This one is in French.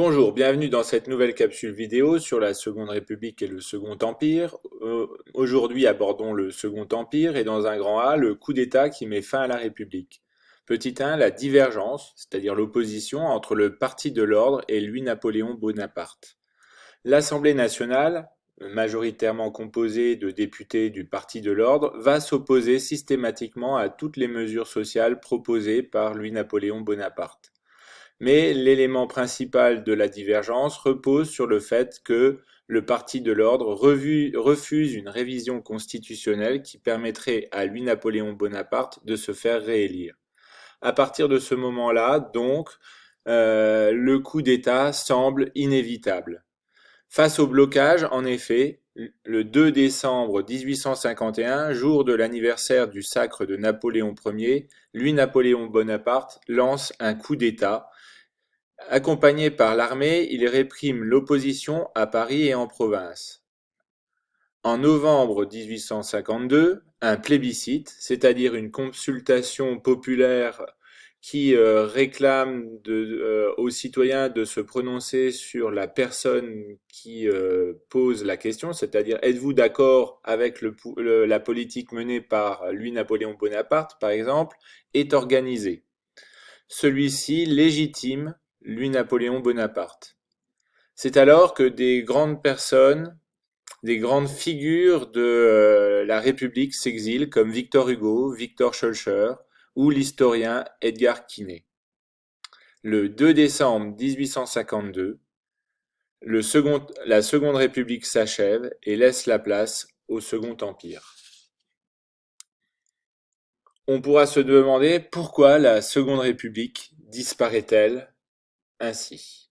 Bonjour, bienvenue dans cette nouvelle capsule vidéo sur la Seconde République et le Second Empire. Aujourd'hui, abordons le Second Empire et dans un grand A, le coup d'État qui met fin à la République. Petit 1, la divergence, c'est-à-dire l'opposition entre le Parti de l'Ordre et Louis-Napoléon Bonaparte. L'Assemblée nationale, majoritairement composée de députés du Parti de l'Ordre, va s'opposer systématiquement à toutes les mesures sociales proposées par Louis-Napoléon Bonaparte. Mais l'élément principal de la divergence repose sur le fait que le Parti de l'Ordre refuse une révision constitutionnelle qui permettrait à Louis-Napoléon Bonaparte de se faire réélire. À partir de ce moment-là, donc, le coup d'État semble inévitable. Face au blocage, en effet, le 2 décembre 1851, jour de l'anniversaire du sacre de Napoléon Ier, Louis-Napoléon Bonaparte lance un coup d'État. Accompagné par l'armée, il réprime l'opposition à Paris et en province. En novembre 1852, un plébiscite, c'est-à-dire une consultation populaire qui réclame aux citoyens de se prononcer sur la personne qui pose la question, c'est-à-dire êtes-vous d'accord avec la politique menée par Louis-Napoléon Bonaparte, par exemple, est organisé. Celui-ci légitime Louis-Napoléon Bonaparte. C'est alors que des grandes personnes, des grandes figures de la République s'exilent comme Victor Hugo, Victor Schœlcher ou l'historien Edgar Quinet. Le 2 décembre 1852, la Seconde République s'achève et laisse la place au Second Empire. On pourra se demander pourquoi la Seconde République disparaît-elle ainsi.